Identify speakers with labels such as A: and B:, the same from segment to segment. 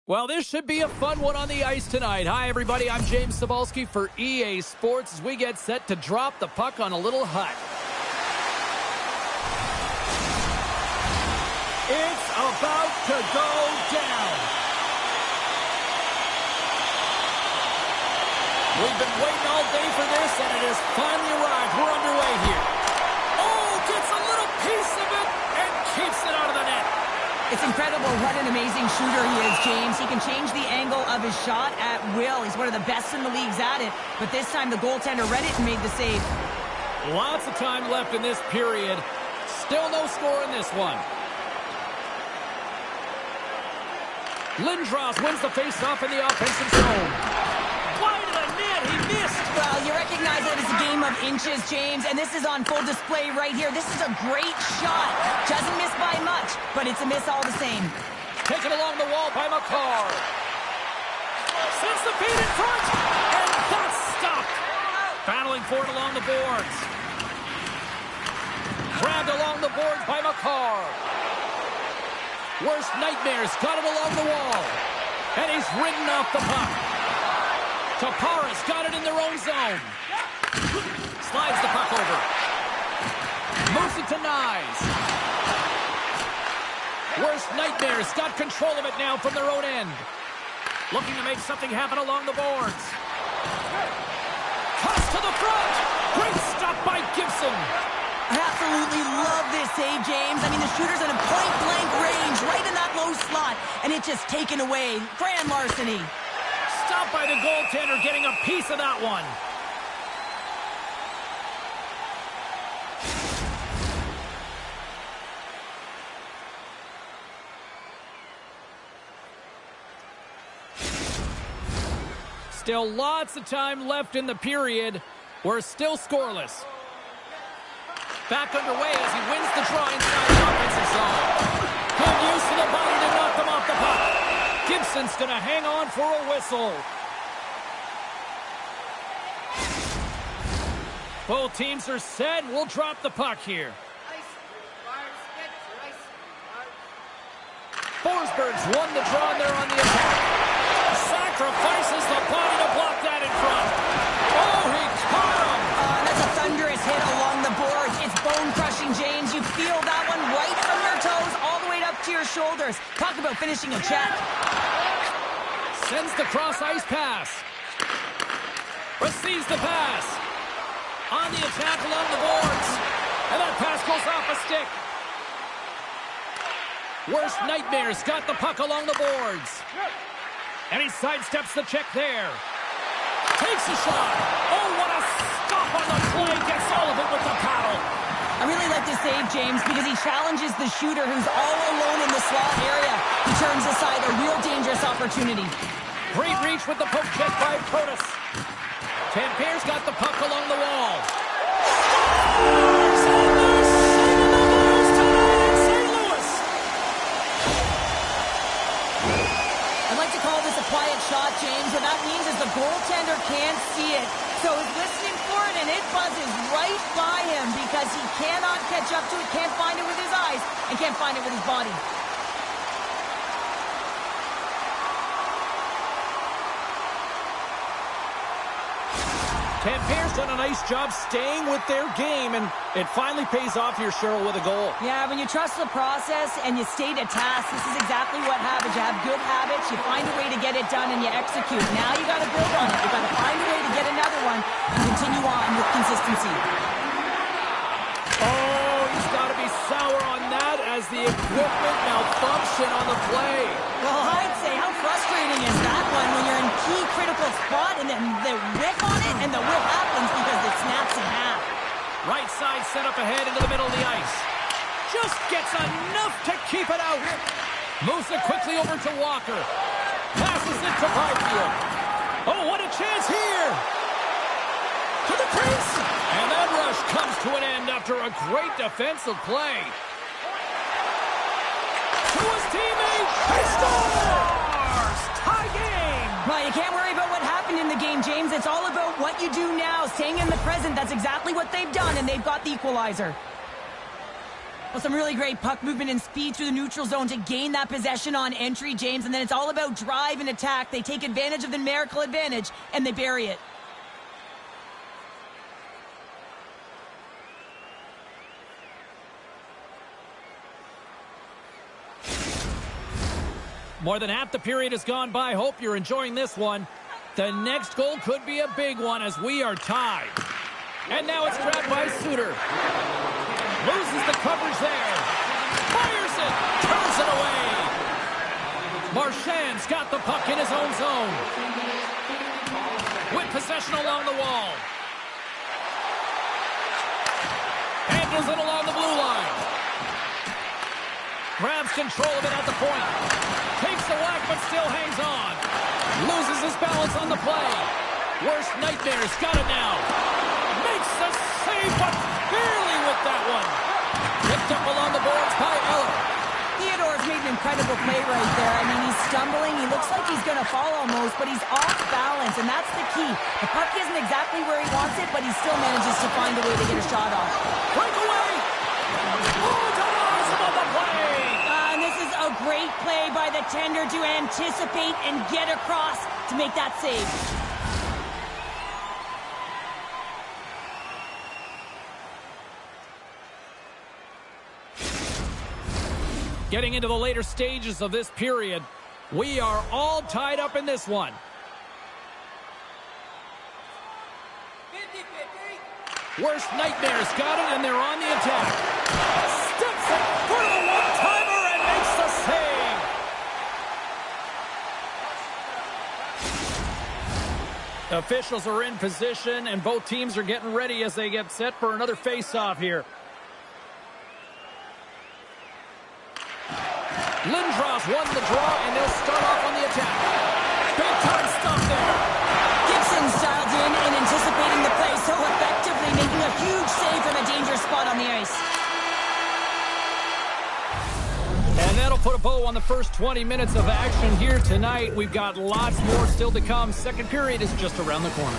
A: Well, this should be a fun one on the ice tonight. Hi, everybody. I'm James Cebulski for EA Sports as we get set to drop the puck on a little hut. It's about to go down. We've been waiting all day for this, and it has finally arrived. We're underway here. Oh, gets a little piece of it and keeps it out of the net.
B: It's incredible what an amazing shooter he is, James. He can change the angle of his shot at will. He's one of the best in the leagues at it. But this time the goaltender read it and made the save.
A: Lots of time left in this period. Still no score in this one. Lindros wins the face-off in the offensive zone. Wide of the net, he missed.
B: Well, you recognize that it's a game of inches, James, and this is on full display right here. This is a great shot. Doesn't miss by much, but it's a miss all the same.
A: Taken along the wall by McCarr. Sends the feed in front, and that's stopped. Battling for it along the boards. Grabbed along the boards by McCarr. Worst nightmares got it along the wall. And he's ridden off the puck. Taparas got it in their own zone. Slides the puck over. Moves it to Nyes. Worst nightmares got control of it now from their own end. Looking to make something happen along the boards. Cuts to the front. Great stop by Gibson.
B: I absolutely love this save, James. I mean, the shooter's in a point-blank range, right in that low slot, and it's just taken away. Grand larceny.
A: Stopped by the goaltender, getting a piece of that one. Still lots of time left in the period. We're still scoreless. Back underway as he wins the draw inside the offensive zone. Good use of the body to knock them off the puck. Gibson's going to hang on for a whistle. Both teams are set. We'll drop the puck here. Forsberg's won the draw and they're on the attack. Sacrifices the body to block that in front. Oh, he caught him.
B: That's a thunderous hit along the boards. It's bone-crushing, James. You feel that one right from your toes all the way up to your shoulders. Talk about finishing a check.
A: Sends the cross-ice pass. Receives the pass. On the attack along the boards. And that pass goes off a stick. Worst nightmares got the puck along the boards. And he sidesteps the check there. Takes a shot. Oh, what a stop on the play. Gets all of it with the paddle.
B: I really like this save, James, because he challenges the shooter who's all alone in the slot area. He turns aside a real dangerous opportunity.
A: Great reach with the poke check by Protas. Tampere got the puck along the wall.
B: I'd like to call this a quiet shot, James. What that means is the goaltender can't see it. So he's listening for it, and it buzzes right by him because he cannot catch up to it, can't find it with his eyes, and can't find it with his body.
A: Tampere's done a nice job staying with their game, and it finally pays off here, Cheryl, with a goal.
B: Yeah, when you trust the process and you stay to task, this is exactly what happens. You have good habits, you find a way to get it done, and you execute. Now you got to build on it. You got to find a way to get another one and continue on with consistency.
A: Oh, he's got to be sour on that as the equipment malfunction on the play.
B: Well, I'd say how frustrating is that one when you're in key critical spot and then the whip on it and the whip happens because it snaps in half.
A: Right side set up ahead into the middle of the ice. Just gets enough to keep it out. Moves it quickly over to Walker. Passes it to Byfield. Oh, what a chance here. To the crease. And that rush comes to an end after a great defensive play. To his teammate. He scores! Tie game.
B: Well, you can't worry about what happened in the game, James. It's all about what you do now, staying in the present. That's exactly what they've done, and they've got the equalizer. Well, some really great puck movement and speed through the neutral zone to gain that possession on entry, James. And then it's all about drive and attack. They take advantage of the numerical advantage, and they bury it.
A: More than half the period has gone by. Hope you're enjoying this one. The next goal could be a big one as we are tied. And now it's grabbed by Suter. Loses the coverage there. Fires it. Turns it away. Marchand's got the puck in his own zone. With possession along the wall. Handles it along the blue line. Grabs control of it at the point. Takes the whack, but still hangs on. Loses his balance on the play. Worst nightmares, got it now. Makes the save, but barely with that one. Picked up along the boards by Eller.
B: Theodore's made an incredible play right there. I mean, he's stumbling. He looks like he's going to fall almost, but he's off balance, and that's the key. The puck isn't exactly where he wants it, but he still manages to find a way to get a shot off.
A: Breakaway! Oh, denies him on the play!
B: And this is a great play by the tender to anticipate and get across to make that save.
A: Getting into the later stages of this period, we are all tied up in this one.
B: 50-50.
A: Worst nightmares got it, and they're on the attack. Steps it for the one-timer and makes the save. Officials are in position, and both teams are getting ready as they get set for another face-off here. Lindros won the draw, and they'll start off on the attack. Big time stop there.
B: Gibson's dialed in and anticipating the play so effectively, making a huge save from a dangerous spot on the ice.
A: And that'll put a bow on the first 20 minutes of action here tonight. We've got lots more still to come. Second period is just around the corner.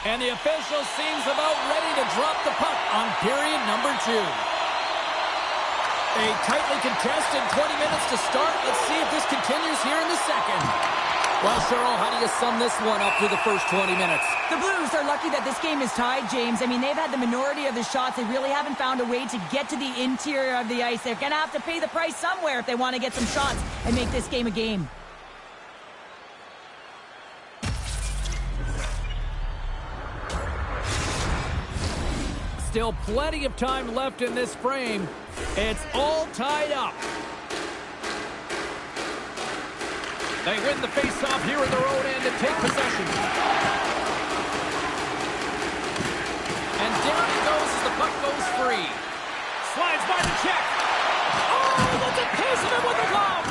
A: And the official seems about ready to drop the puck on period number 2. A tightly contested 20 minutes to start. Let's see if this continues here in the second. Well, Cheryl, how do you sum this one up through the first 20 minutes?
B: The Blues are lucky that this game is tied, James. I mean, they've had the minority of the shots. They really haven't found a way to get to the interior of the ice. They're going to have to pay the price somewhere if they want to get some shots and make this game a game.
A: Still plenty of time left in this frame. It's all tied up. They win the face-off here at their own end and take possession. And down he goes as the puck goes free. Slides by the check. Oh, that's a piece of it with the glove.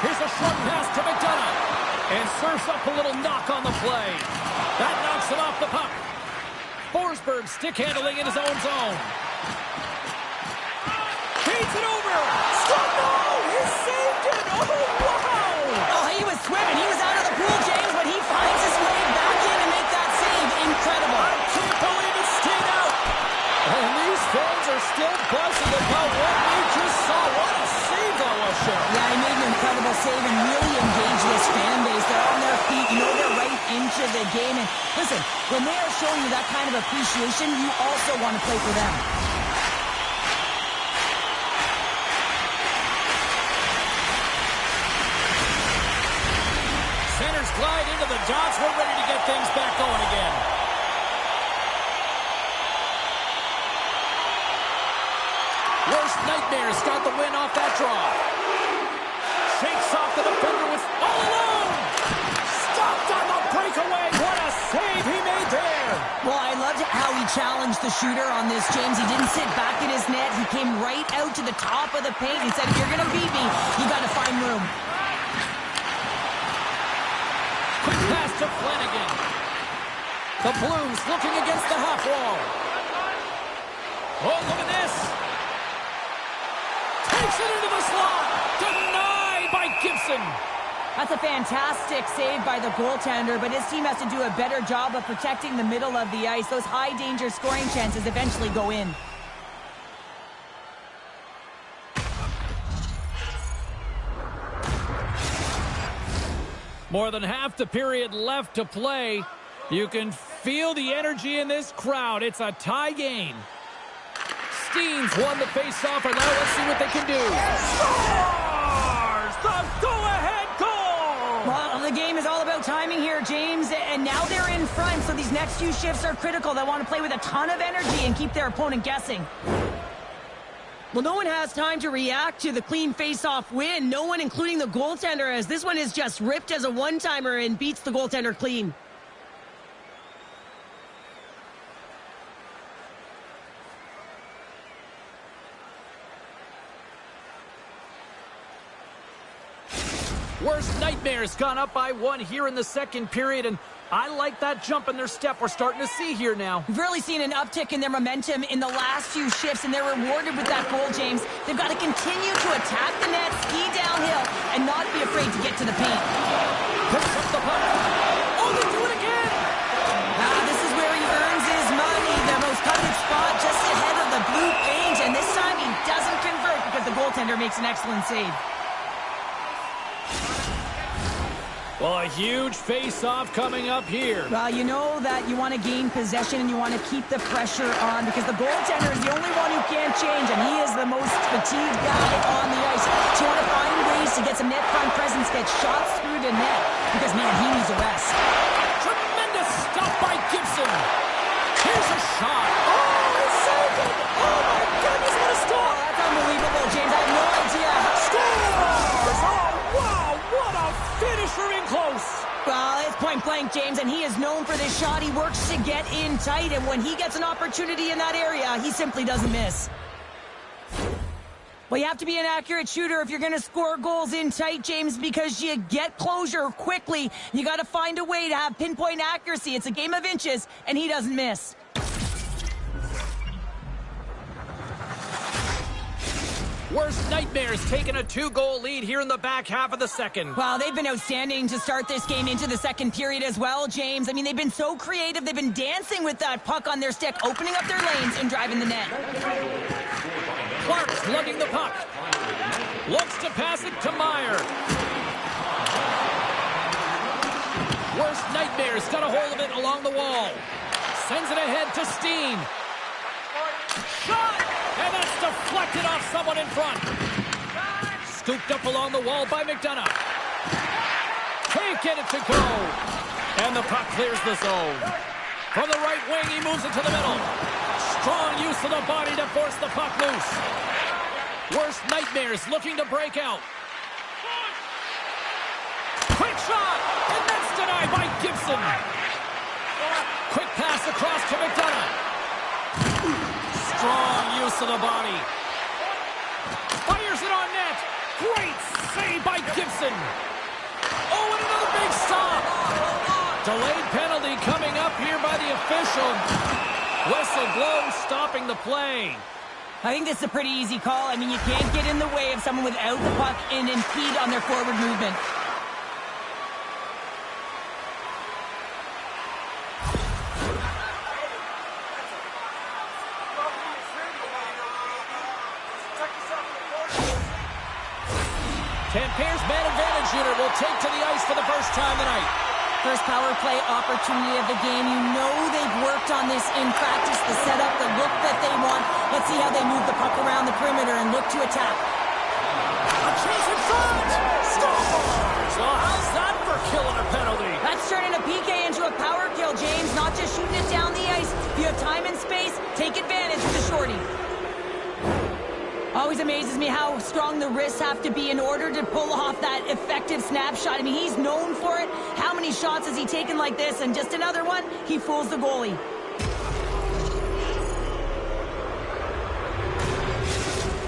A: Here's a short pass to McDonough. And serves up a little knock on the play. That knocks him off the puck. Forsberg stick handling in his own zone. Feeds it over. Oh, he saved it. Oh, wow.
B: Oh, he was swimming. He was out of the pool, James, but he finds his way back in to make that save. Incredible.
A: I can't believe it stayed out. And these fans are still buzzing about what we just saw. What a save that was,
B: save and really engage this fan base. They're on their feet. You know they're right into the game. And listen, when they are showing you that kind of appreciation, you also want to play for them.
A: Centers glide into the dots. We're ready to get things back going again. Worst Nightmares got the win off that draw. Shakes off the defender with all alone. Stopped on the breakaway. What a save he made there.
B: Well, I loved how he challenged the shooter on this, James. He didn't sit back in his net. He came right out to the top of the paint. He said, if you're going to beat me, you got to find room.
A: Quick pass to Flanagan. The Blues looking against the half wall. Oh, look at this. Takes it into the slot. Denied by Gibson.
B: That's a fantastic save by the goaltender, but his team has to do a better job of protecting the middle of the ice. Those high-danger scoring chances eventually go in.
A: More than half the period left to play. You can feel the energy in this crowd. It's a tie game. Steens won the face-off, and now let's see what they can do. Scores! The go-ahead goal!
B: Well, the game is all about timing here, James, and now they're in front, so these next few shifts are critical. They want to play with a ton of energy and keep their opponent guessing. Well, no one has time to react to the clean face-off win. No one, including the goaltender, as this one is just ripped as a one-timer and beats the goaltender clean.
A: Worst Nightmares gone up by 1 here in the second period, and I like that jump in their step we're starting to see here now.
B: We've really seen an uptick in their momentum in the last few shifts, and they're rewarded with that goal, James. They've got to continue to attack the net, ski downhill, and not be afraid to get to the paint.
A: Picks up the puck. Oh, they do it again!
B: This is where he earns his money. Their most coveted spot just ahead of the blue paint, and this time he doesn't convert because the goaltender makes an excellent save.
A: Well, a huge face-off coming up here.
B: Well, you know that you want to gain possession and you want to keep the pressure on because the goaltender is the only one who can't change, and he is the most fatigued guy on the ice. So you want to find ways to get some net front presence, get shots through the net, because, man, he needs a rest.
A: Tremendous stop by Gibson. Here's a shot. Oh, it's saved it. Oh, my goodness, what a stop.
B: Oh, that's unbelievable, James. I have no idea.
A: Scores! Oh, wow, what a finisher in close.
B: Well, it's point blank, James, and he is known for this shot. He works to get in tight, and when he gets an opportunity in that area, he simply doesn't miss. Well, you have to be an accurate shooter if you're going to score goals in tight, James, because you get closure quickly. You got to find a way to have pinpoint accuracy. It's a game of inches, and he doesn't miss.
A: Worst Nightmares taking a 2-goal lead here in the back half of the second.
B: Wow, they've been outstanding to start this game into the second period as well, James. I mean, they've been so creative. They've been dancing with that puck on their stick, opening up their lanes and driving the net.
A: Clark's lugging the puck. Looks to pass it to Meyer. Worst Nightmares got a hold of it along the wall. Sends it ahead to Steen. Shot! And that's deflected off someone in front. Scooped up along the wall by McDonough. Can't get it to go. And the puck clears the zone. From the right wing, he moves it to the middle. Strong use of the body to force the puck loose. Worst Nightmares looking to break out. Quick shot! And that's denied by Gibson. Quick pass across to McDonough. Strong use of the body. Fires it on net. Great save by Gibson. Oh, and another big stop. Delayed penalty coming up here by the official. Whistle blows, stopping the play.
B: I think this is a pretty easy call. I mean, you can't get in the way of someone without the puck and impede on their forward movement.
A: Tampere's man advantage unit will take to the ice for the first time tonight.
B: First power play opportunity of the game. You know they've worked on this in practice, the setup, the look that they want. Let's see how they move the puck around the perimeter and look to attack.
A: A chase in front! Scores! Well, how's that for killing a penalty?
B: That's turning a PK into a power kill, James. Not just shooting it down the ice. If you have time and space, take advantage of the shorty. Always amazes me how strong the wrists have to be in order to pull off that effective snapshot. I mean, he's known for it. How many shots has he taken like this? And just another one, he fools the goalie.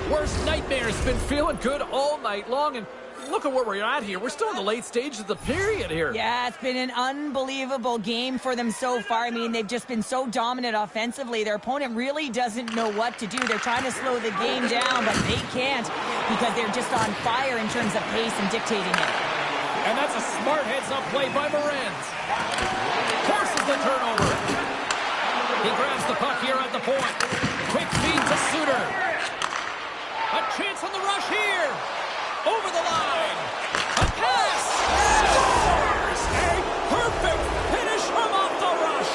A: Worst nightmare's been feeling good all night long, and look at where we're at here. We're still in the late stages of the period here.
B: Yeah, it's been an unbelievable game for them so far. I mean, they've just been so dominant offensively. Their opponent really doesn't know what to do. They're trying to slow the game down, but they can't because they're just on fire in terms of pace and dictating it.
A: And that's a smart heads-up play by Morenz. Forces the turnover. He grabs the puck here at the point. Quick feed to Suter. A chance on the rush here. Over the line. A pass. Scores! A perfect finish from off the rush.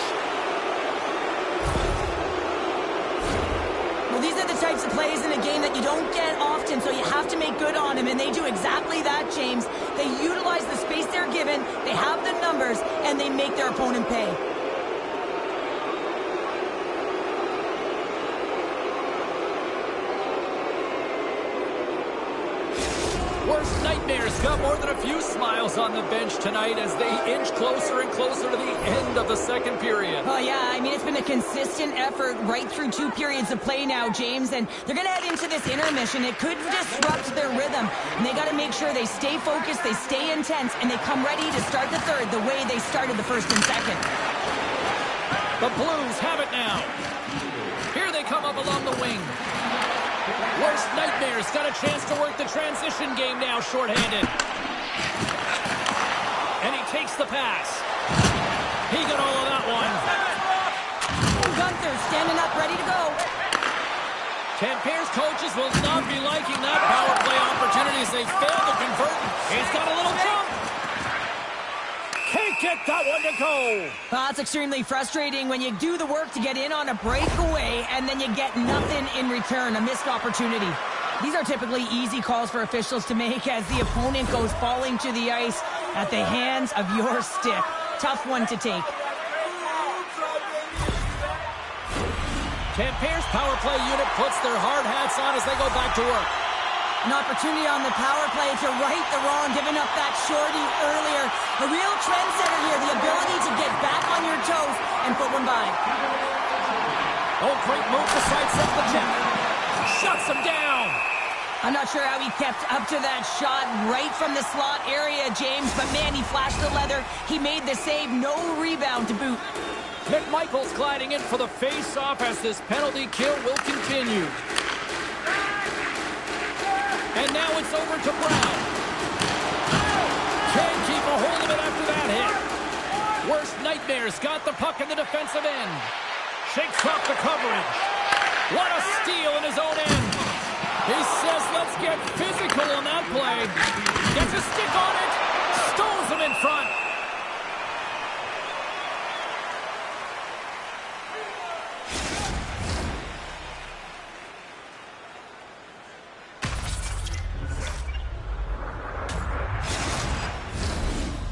B: Well, these are the types of plays in a game that you don't get often, so you have to make good on them, and they do exactly that, James. They utilize the space they're given, they have the numbers, and they make their opponent pay.
A: Worst nightmares got more than a few smiles on the bench tonight as they inch closer and closer to the end of the second period.
B: Oh, yeah, I mean, it's been a consistent effort right through 2 periods of play now, James, and they're going to head into this intermission. It could disrupt their rhythm, and they got to make sure they stay focused, they stay intense, and they come ready to start the third the way they started the first and second.
A: The Blues have it now. Here they come up along the wing. Worst nightmares got a chance to work the transition game now shorthanded. And he takes the pass. He got all of that one.
B: Gunther standing up, ready to go.
A: Tampere's coaches will not be liking that power play opportunity as they fail to convert. He's got a little jump. Can't get that one to go.
B: Well, it's extremely frustrating when you do the work to get in on a breakaway and then you get nothing in return, a missed opportunity. These are typically easy calls for officials to make as the opponent goes falling to the ice at the hands of your stick. Tough one to take.
A: Tampere's power play unit puts their hard hats on as they go back to work.
B: An opportunity on the power play to right the wrong, giving up that shorty earlier. A real trendsetter here, the ability to get back on your toes and put one by.
A: Oh, great move to sidestep the check. Shuts him down.
B: I'm not sure how he kept up to that shot right from the slot area, James, but man, he flashed the leather. He made the save, no rebound to boot.
A: McMichael's gliding in for the face-off as this penalty kill will continue. And now it's over to Brown. Can't keep a hold of it after that hit. Worst nightmares got the puck in the defensive end. Shakes off the coverage. What a steal in his own end. He says, let's get physical on that play. Gets a stick on it. Stones him in front.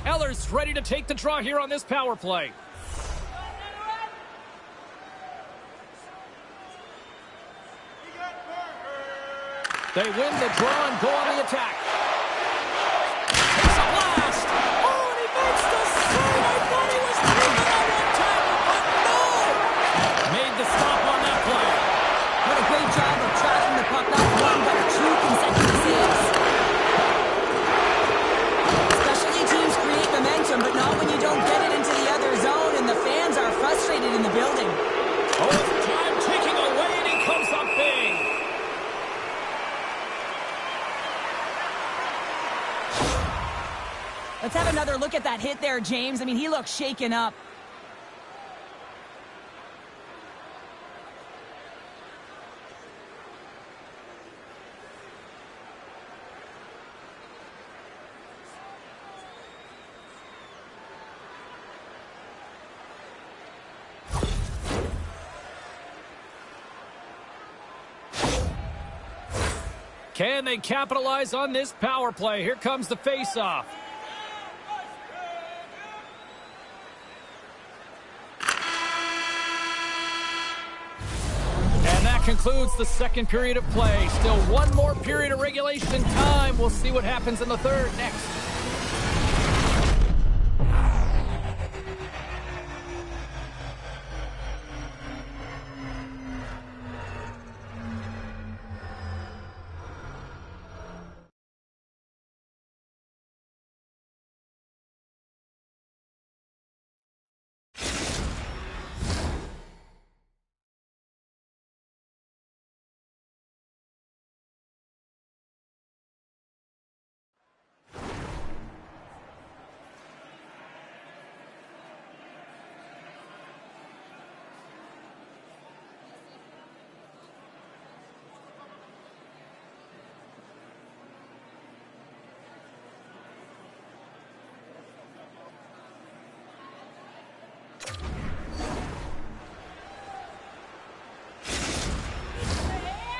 A: Eller's ready to take the draw here on this power play. They win the draw and go on the attack. Takes a blast. Oh, and he makes the save. I thought he was taking that one time, but no. Made the stop on that play.
B: What a great job of tracking the puck, not one, but 2 consecutive saves. Specialty teams create momentum, but not when you don't get it into the other zone, and the fans are frustrated in the building.
A: Oh, it's time ticking away, and he comes up big.
B: Let's have another look at that hit there, James. I mean, he looks shaken up.
A: Can they capitalize on this power play? Here comes the face-off. And that concludes the second period of play. Still one more period of regulation time. We'll see what happens in the third next.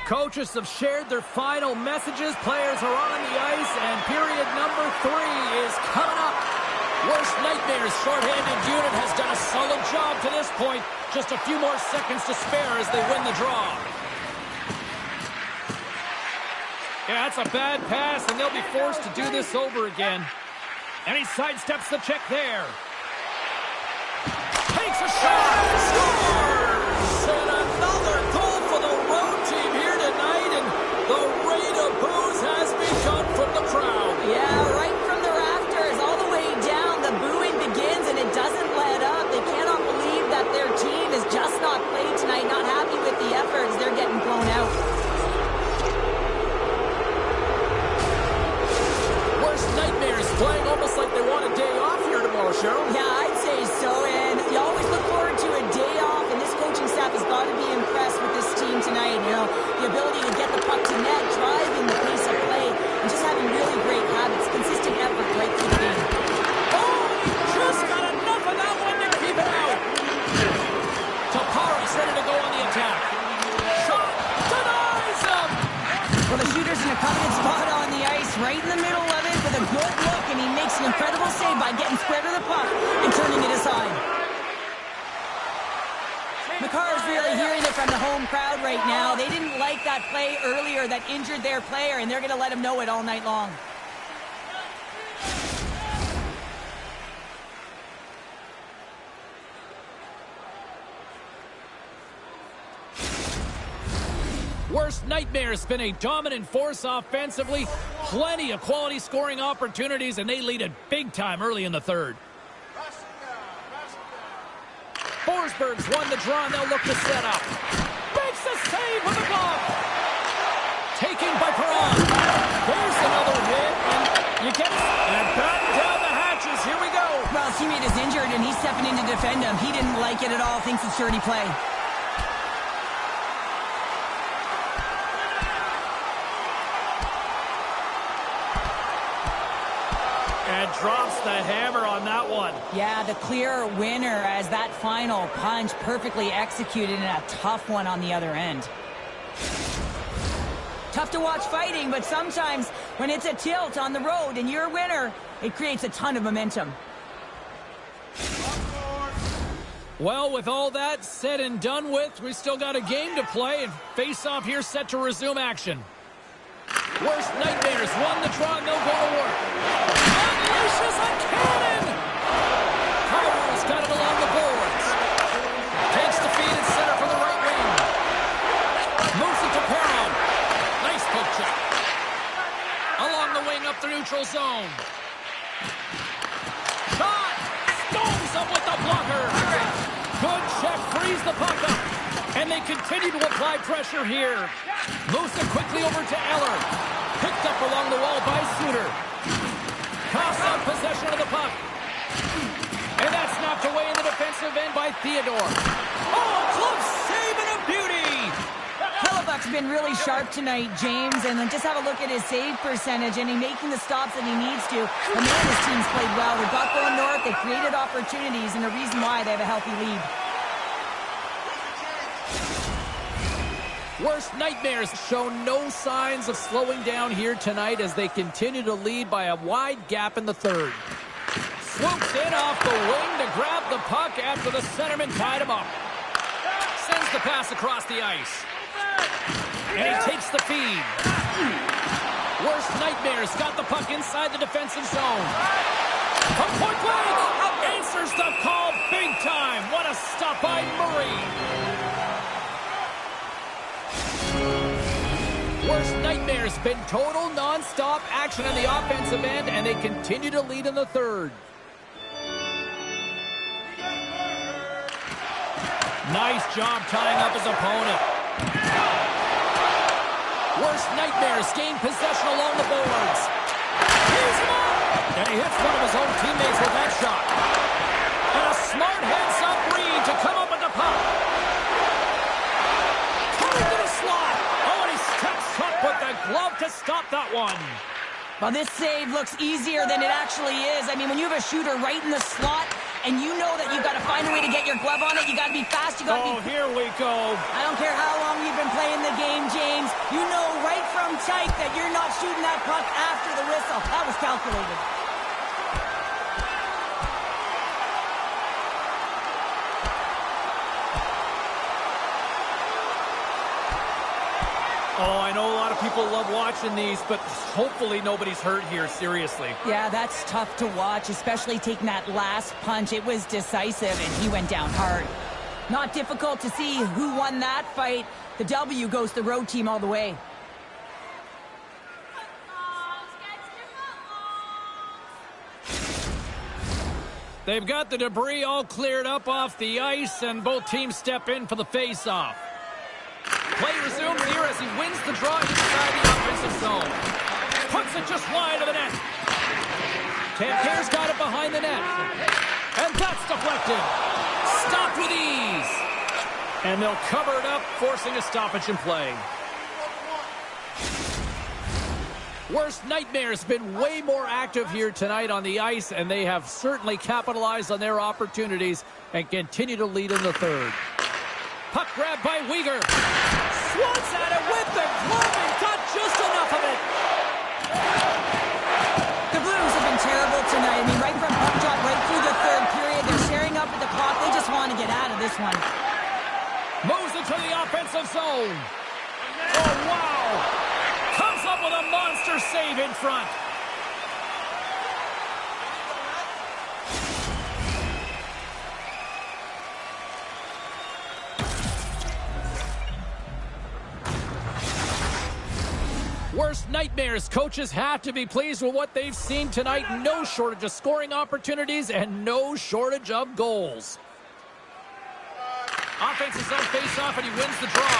A: Coaches have shared their final messages. Players are on the ice, and period number 3 is coming up. Worst nightmares. Shorthanded unit has done a solid job to this point. Just a few more seconds to spare as they win the draw. Yeah, that's a bad pass, and they'll be forced to do this over again. And he sidesteps the check there. Takes a shot. Scores! And another goal for the road team here tonight, and the rain of boos has begun from the crowd.
B: Yeah, right from the rafters all the way down. The booing begins, and it doesn't let up. They cannot believe that their team has just not played tonight, not happy with the efforts. They're getting blown out.
A: Worst nightmares, playing almost like they want a day off here tomorrow, Cheryl.
B: Yeah, I'd say so, and you always look forward to a day off, and this coaching staff has got to be impressed with this team tonight. You know, the ability to get the puck to net, driving the pace of play, and just having really great habits, consistent effort right through the game.
A: Oh, he just got enough of that one to keep it out. Tapari's ready to go on the attack. Shot denies him.
B: Well, the shooter's in a coveted spot on the ice, right in the middle of it with a good look, and he makes an incredible save by getting square to the puck and turning it aside. McCarr's really hearing it from the home crowd right now. They didn't like that play earlier that injured their player, and they're going to let him know it all night long.
A: Worst nightmares, been a dominant force offensively. Plenty of quality scoring opportunities, and they lead it big time early in the third. Forsberg's won the draw, and they'll look to set up. Makes a save with the glove. Taken by Perron. There's another hit, and you get and batten down the hatches. Here we go.
B: Well, his teammate is injured, and he's stepping in to defend him. He didn't like it at all, thinks it's dirty play.
A: And drops the hammer on that one.
B: Yeah, the clear winner as that final punch perfectly executed in a tough one on the other end. Tough to watch fighting, but sometimes when it's a tilt on the road and you're a winner, it creates a ton of momentum.
A: Well, with all that said and done with, we still got a game to play, and face-off here set to resume action. Worst nightmares won the draw, and they'll go to work. Unleashes a cannon! Carter's got it along the boards. Takes the feed and center from the right wing. Moves it to Perron. Nice poke check. Along the wing up the neutral zone. Shot! Stones up with the blocker. Good check, frees the puck up. And they continue to apply pressure here. Moves it quickly over to Eller. Picked up along the wall by Suter. Coughs out possession of the puck. And that's knocked away in the defensive end by Theodore. Oh, close save and a beauty!
B: Hellebuyck's been really sharp tonight, James, and then just have a look at his save percentage, and he's making the stops that he needs to. The man, his team's played well. They've got going north, they've created opportunities, and the reason why they have a healthy lead.
A: Worst nightmares show no signs of slowing down here tonight as they continue to lead by a wide gap in the third. Swoops in off the wing to grab the puck after the centerman tied him up. Sends the pass across the ice. And he takes the feed. Worst nightmares got the puck inside the defensive zone. From point blank, answers the call big time. What a stop by Murray. Worst nightmares been total non-stop action on the offensive end, and they continue to lead in the third. Nice job tying up his opponent. Worst nightmares gain possession along the boards. He's him up! And he hits one of his own teammates with that shot. And a smart heads-up read to come up with the puck. Coming to the slot. Oh, and he steps up with the glove to stop that one.
B: Well, this save looks easier than it actually is. I mean, when you have a shooter right in the slot, and you know that you've got to find a way to get your glove on it, you got to be fast, you got to be...
A: Oh, here we go.
B: I don't care how long you've been playing the game, James. You know right from tight that you're not shooting that puck after the whistle. That was calculated.
A: Oh, I know a lot of people love watching these, but hopefully nobody's hurt here, seriously.
B: Yeah, that's tough to watch, especially taking that last punch. It was decisive, and he went down hard. Not difficult to see who won that fight. The W goes the road team all the way.
A: They've got the debris all cleared up off the ice, and both teams step in for the face-off. Play resumes here as he wins the draw inside the offensive zone. Puts it just wide of the net. Tampierre's got it behind the net. And that's deflected. Stopped with ease. And they'll cover it up, forcing a stoppage in play. Worst nightmares been way more active here tonight on the ice, and they have certainly capitalized on their opportunities and continue to lead in the third. Puck grab by Uyghur. Swats at it with the glove and got just enough of it.
B: The Blues have been terrible tonight. I mean, right from puck drop right through the third period. They're sharing up with the clock. They just want to get out of this one.
A: Moves it to the offensive zone. Oh, wow. Comes up with a monster save in front. Worst nightmares. Coaches have to be pleased with what they've seen tonight. No shortage of scoring opportunities and no shortage of goals. Offense is on face-off, and he wins the draw.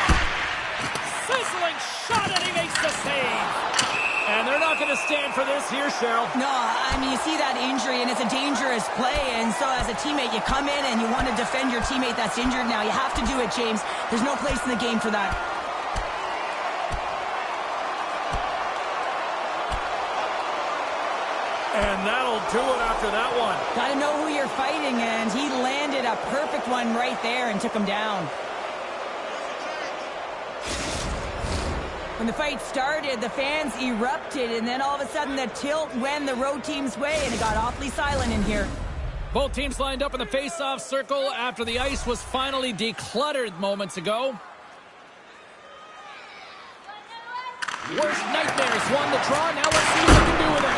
A: Sizzling shot, and he makes the save. And they're not going to stand for this here, Cheryl.
B: No, I mean, you see that injury, and it's a dangerous play. And so as a teammate, you come in and you want to defend your teammate that's injured now. You have to do it, James. There's no place in the game for that.
A: And that'll do it after that one.
B: Got to know who you're fighting, and he landed a perfect one right there and took him down. When the fight started, the fans erupted, and then all of a sudden the tilt went the road team's way, and it got awfully silent in here.
A: Both teams lined up in the face-off circle after the ice was finally decluttered moments ago. Worst nightmares won the draw. Now let's see what they can do with it.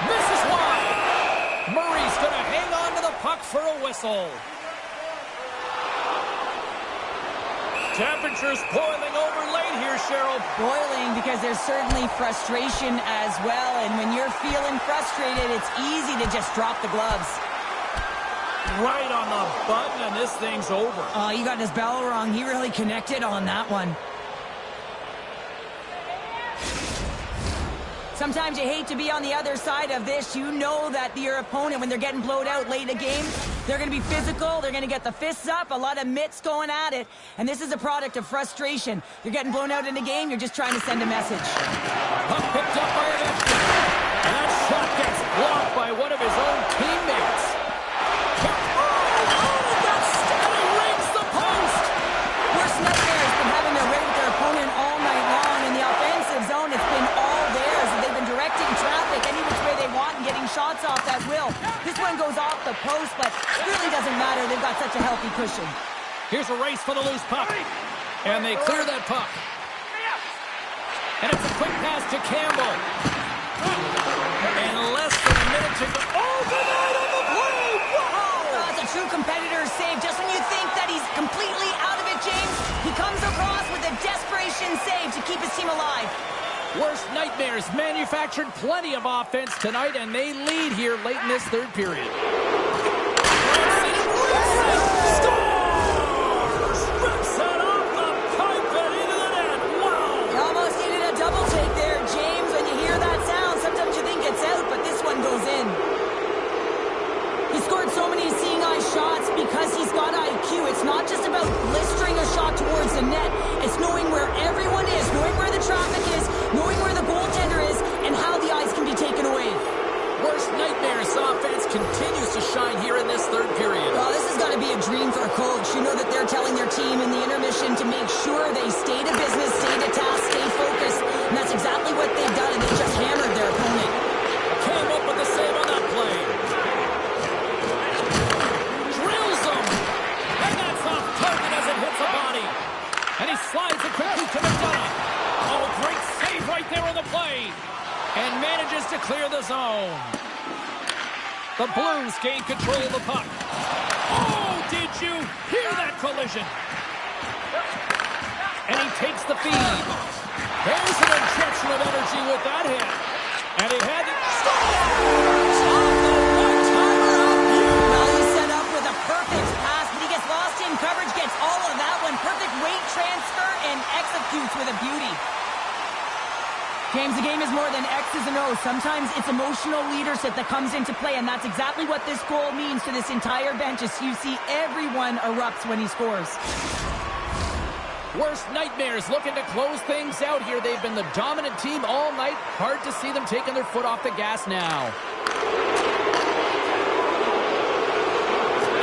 A: Misses wide. Murray's going to hang on to the puck for a whistle. Temperatures boiling over late here, Cheryl.
B: Boiling because there's certainly frustration as well. And when you're feeling frustrated, it's easy to just drop the gloves.
A: Right on the button, and this thing's over.
B: Oh, you got his bell wrong. He really connected on that one. Sometimes you hate to be on the other side of this. You know that your opponent, when they're getting blowed out late in a game, they're going to be physical. They're going to get the fists up, a lot of mitts going at it. And this is a product of frustration. You're getting blown out in a game. You're just trying to send a message.
A: Puck picked up by Ovechkin. And that shot gets blocked by one of his own teammates. Oh, that Stanley rings the post.
B: Worst nightmares from having their way with their opponent one goes off the post, but it really doesn't matter. They've got such a healthy cushion.
A: Here's a race for the loose puck. And they clear that puck. And it's a quick pass to Campbell. And less than a minute to go. Oh, denied on the play! Wow!
B: That's a true competitor's save. Just when you think that he's completely out of it, James, he comes across with a desperation save to keep his team alive.
A: Worst nightmares manufactured plenty of offense tonight, and they lead here late in this third period. Scores! Rips it off the pipe and into the net. Wow!
B: You almost needed a double take there, James. When you hear that sound, sometimes you think it's out, but this one goes in. He scored so many seeing-eye shots because he's got IQ. It's not just about blistering a shot towards the net. It's knowing where everyone is, knowing where the traffic is, knowing where the goaltender is, and how the ice can be taken away.
A: Worst nightmares offense continues to shine here in this third period.
B: Well, this has got to be a dream for a coach. You know that they're telling their team in the intermission to make sure they stay to business, stay to task, stay focused. And that's exactly what they've done, and they just hammered their opponent.
A: Came up with the save on that play. Drills him. And that's off target as it hits the body. And he slides it quickly to McDonough. Oh, great save right there on the play. And manages to clear the zone. The Blues gain control of the puck. Oh, did you hear that collision? And he takes the feed. There's an injection of energy with that hit. And he had it. Scores! Off the one-timer up you.
B: Well, he's set up with a perfect pass, but he gets lost in coverage, gets all of that one. Perfect weight transfer and executes with a beauty. James, the game is more than X's and O's. Sometimes it's emotional leadership that comes into play, and that's exactly what this goal means to this entire bench. As you see, everyone erupts when he scores.
A: Worst nightmares looking to close things out here. They've been the dominant team all night. Hard to see them taking their foot off the gas now.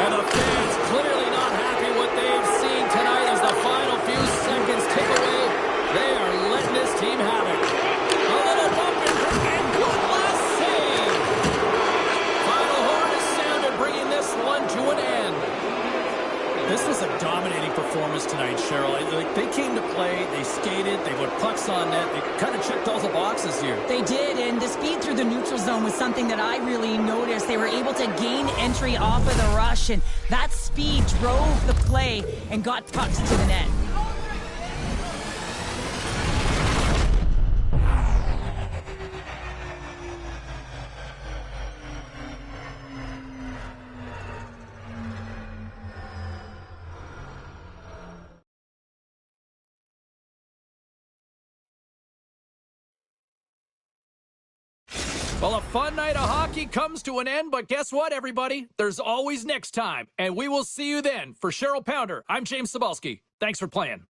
A: And the fans clearly not happy what they've seen tonight as the final few seconds tick away. They are letting this team have it. A little bump and good last save. Final horn is sounded, bringing this one to an end. This was a dominating performance tonight, Cheryl. They came to play, they skated, they put pucks on net. They kind of checked all the boxes here.
B: They did, and the speed through the neutral zone was something that I really noticed. They were able to gain entry off of the rush, and that speed drove the play and got pucks to the net.
A: Well, a fun night of hockey comes to an end, but guess what, everybody? There's always next time, and we will see you then. For Cheryl Pounder, I'm James Cebulski. Thanks for playing.